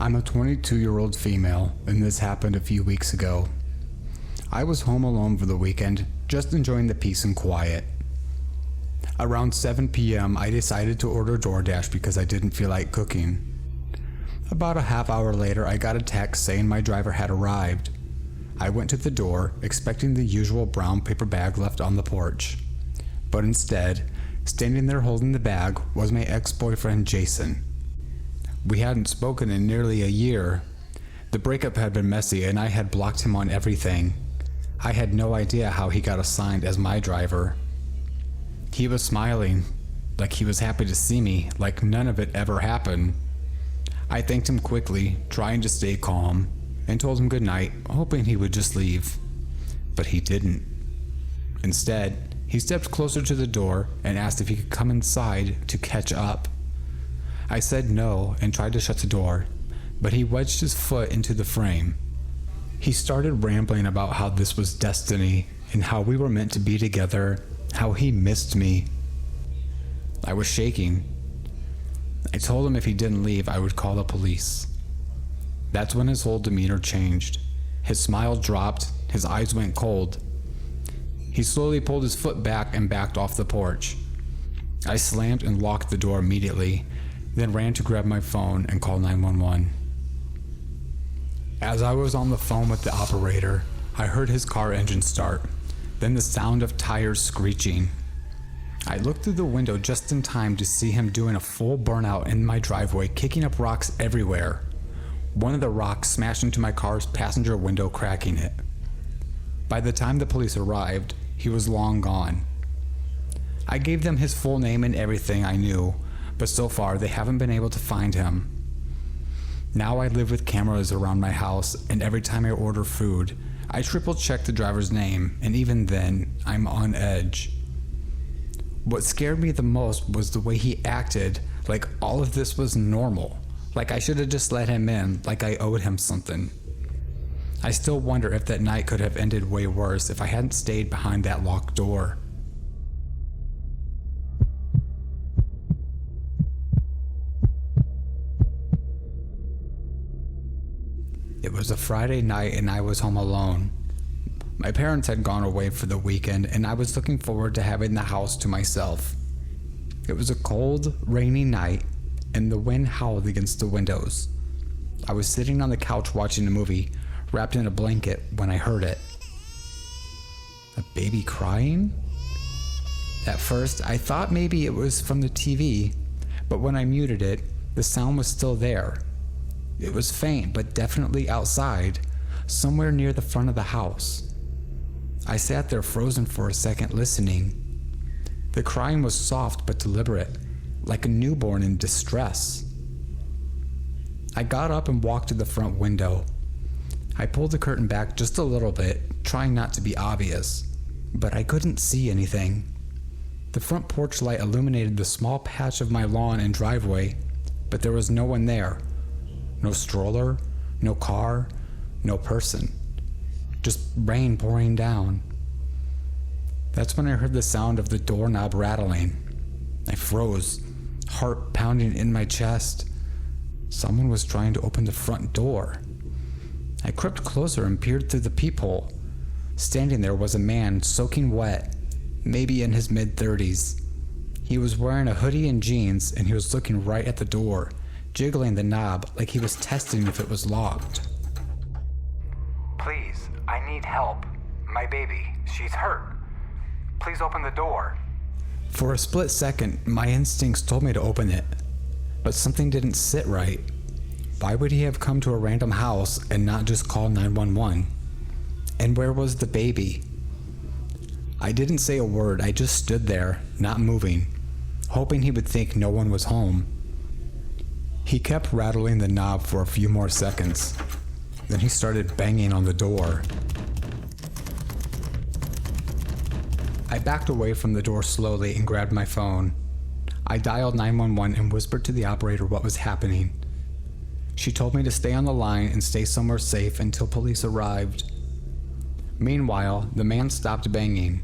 I'm a 22-year-old female, and this happened a few weeks ago. I was home alone for the weekend, just enjoying the peace and quiet. Around 7 p.m., I decided to order DoorDash because I didn't feel like cooking. About a half hour later, I got a text saying my driver had arrived. I went to the door, expecting the usual brown paper bag left on the porch. But instead, standing there holding the bag was my ex-boyfriend Jason. We hadn't spoken in nearly a year. The breakup had been messy and I had blocked him on everything. I had no idea how he got assigned as my driver. He was smiling, like he was happy to see me, like none of it ever happened. I thanked him quickly, trying to stay calm, and told him goodnight, hoping he would just leave. But he didn't. Instead, he stepped closer to the door and asked if he could come inside to catch up. I said no and tried to shut the door, but he wedged his foot into the frame. He started rambling about how this was destiny and how we were meant to be together, how he missed me. I was shaking. I told him if he didn't leave, I would call the police. That's when his whole demeanor changed. His smile dropped, his eyes went cold. He slowly pulled his foot back and backed off the porch. I slammed and locked the door immediately, then ran to grab my phone and call 911. As I was on the phone with the operator, I heard his car engine start, then the sound of tires screeching. I looked through the window just in time to see him doing a full burnout in my driveway, kicking up rocks everywhere. One of the rocks smashed into my car's passenger window, cracking it. By the time the police arrived, he was long gone. I gave them his full name and everything I knew, but so far they haven't been able to find him. Now I live with cameras around my house, and every time I order food, I triple check the driver's name, and even then, I'm on edge. What scared me the most was the way he acted, like all of this was normal, like I should have just let him in, like I owed him something. I still wonder if that night could have ended way worse if I hadn't stayed behind that locked door. It was a Friday night and I was home alone. My parents had gone away for the weekend and I was looking forward to having the house to myself. It was a cold, rainy night and the wind howled against the windows. I was sitting on the couch watching a movie, wrapped in a blanket, when I heard it. A baby crying? At first, I thought maybe it was from the TV, but when I muted it, the sound was still there. It was faint, but definitely outside, somewhere near the front of the house. I sat there frozen for a second, listening. The crying was soft but deliberate, like a newborn in distress. I got up and walked to the front window. I pulled the curtain back just a little bit, trying not to be obvious, but I couldn't see anything. The front porch light illuminated the small patch of my lawn and driveway, but there was no one there. No stroller, no car, no person. Just rain pouring down. That's when I heard the sound of the doorknob rattling. I froze, heart pounding in my chest. Someone was trying to open the front door. I crept closer and peered through the peephole. Standing there was a man soaking wet, maybe in his mid-30s. He was wearing a hoodie and jeans, and he was looking right at the door, jiggling the knob like he was testing if it was locked. Please, I need help. My baby, she's hurt. Please open the door. For a split second, my instincts told me to open it, but something didn't sit right. Why would he have come to a random house and not just call 911? And where was the baby? I didn't say a word, I just stood there, not moving, hoping he would think no one was home. He kept rattling the knob for a few more seconds. Then he started banging on the door. I backed away from the door slowly and grabbed my phone. I dialed 911 and whispered to the operator what was happening. She told me to stay on the line and stay somewhere safe until police arrived. Meanwhile, the man stopped banging.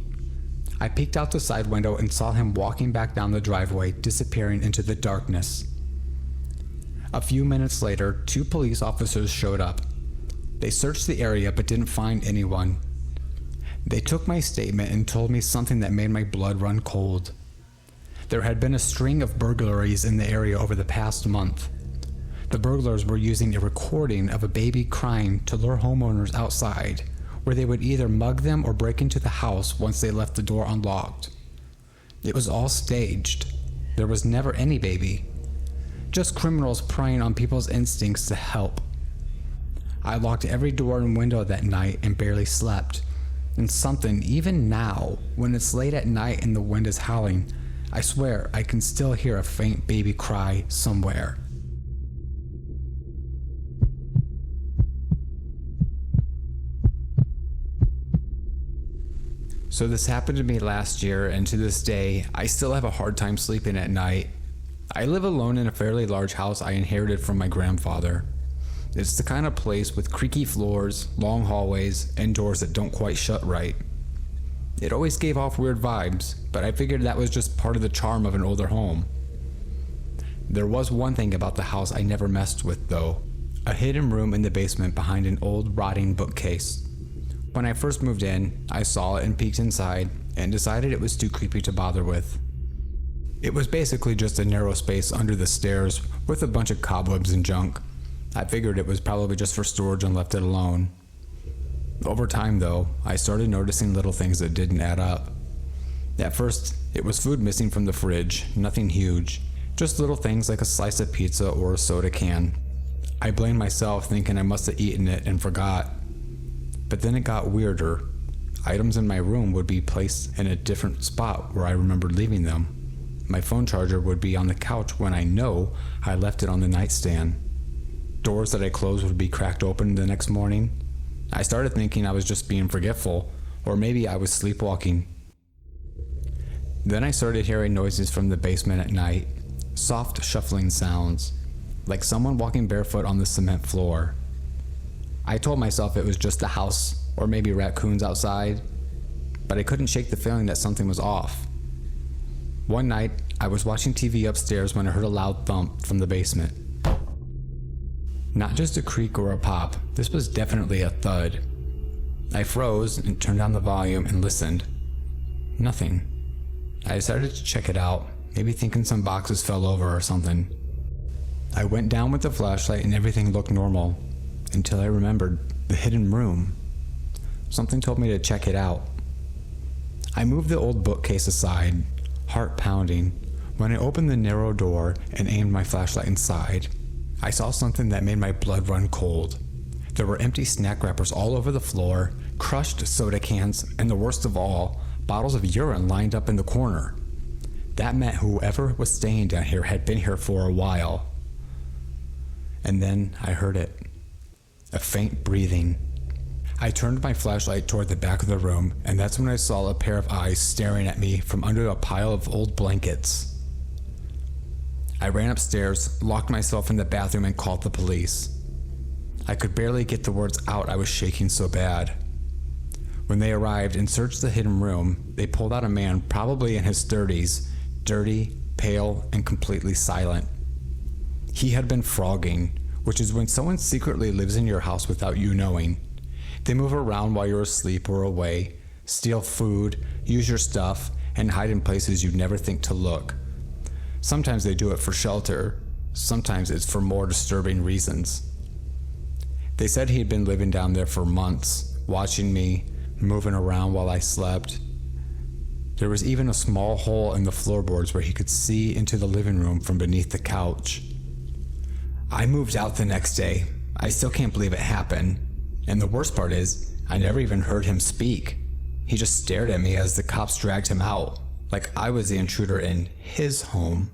I peeked out the side window and saw him walking back down the driveway, disappearing into the darkness. A few minutes later, 2 police officers showed up. They searched the area but didn't find anyone. They took my statement and told me something that made my blood run cold. There had been a string of burglaries in the area over the past month. The burglars were using a recording of a baby crying to lure homeowners outside, where they would either mug them or break into the house once they left the door unlocked. It was all staged. There was never any baby. Just criminals preying on people's instincts to help. I locked every door and window that night and barely slept. And something, even now, when it's late at night and the wind is howling, I swear I can still hear a faint baby cry somewhere. So this happened to me last year, and to this day, I still have a hard time sleeping at night. I live alone in a fairly large house I inherited from my grandfather. It's the kind of place with creaky floors, long hallways, and doors that don't quite shut right. It always gave off weird vibes, but I figured that was just part of the charm of an older home. There was one thing about the house I never messed with though, a hidden room in the basement behind an old rotting bookcase. When I first moved in, I saw it and peeked inside and decided it was too creepy to bother with. It was basically just a narrow space under the stairs with a bunch of cobwebs and junk. I figured it was probably just for storage and left it alone. Over time though, I started noticing little things that didn't add up. At first, it was food missing from the fridge, nothing huge, just little things like a slice of pizza or a soda can. I blamed myself thinking I must have eaten it and forgot. But then it got weirder. Items in my room would be placed in a different spot where I remembered leaving them. My phone charger would be on the couch when I know I left it on the nightstand. Doors that I closed would be cracked open the next morning. I started thinking I was just being forgetful, or maybe I was sleepwalking. Then I started hearing noises from the basement at night, soft shuffling sounds, like someone walking barefoot on the cement floor. I told myself it was just the house, or maybe raccoons outside, but I couldn't shake the feeling that something was off. One night, I was watching TV upstairs when I heard a loud thump from the basement. Not just a creak or a pop, this was definitely a thud. I froze and turned down the volume and listened. Nothing. I decided to check it out, maybe thinking some boxes fell over or something. I went down with the flashlight and everything looked normal. Until I remembered the hidden room. Something told me to check it out. I moved the old bookcase aside, heart pounding, when I opened the narrow door and aimed my flashlight inside. I saw something that made my blood run cold. There were empty snack wrappers all over the floor, crushed soda cans, and the worst of all, bottles of urine lined up in the corner. That meant whoever was staying down here had been here for a while. And then I heard it. A faint breathing. I turned my flashlight toward the back of the room, and that's when I saw a pair of eyes staring at me from under a pile of old blankets. I ran upstairs, locked myself in the bathroom, and called the police. I could barely get the words out, I was shaking so bad. When they arrived and searched the hidden room, they pulled out a man probably in his 30s, dirty, pale, and completely silent. He had been frogging, which is when someone secretly lives in your house without you knowing. They move around while you're asleep or away, steal food, use your stuff, and hide in places you'd never think to look. Sometimes they do it for shelter, sometimes it's for more disturbing reasons. They said he'd been living down there for months, watching me, moving around while I slept. There was even a small hole in the floorboards where he could see into the living room from beneath the couch. I moved out the next day. I still can't believe it happened. And the worst part is, I never even heard him speak. He just stared at me as the cops dragged him out, like I was the intruder in his home.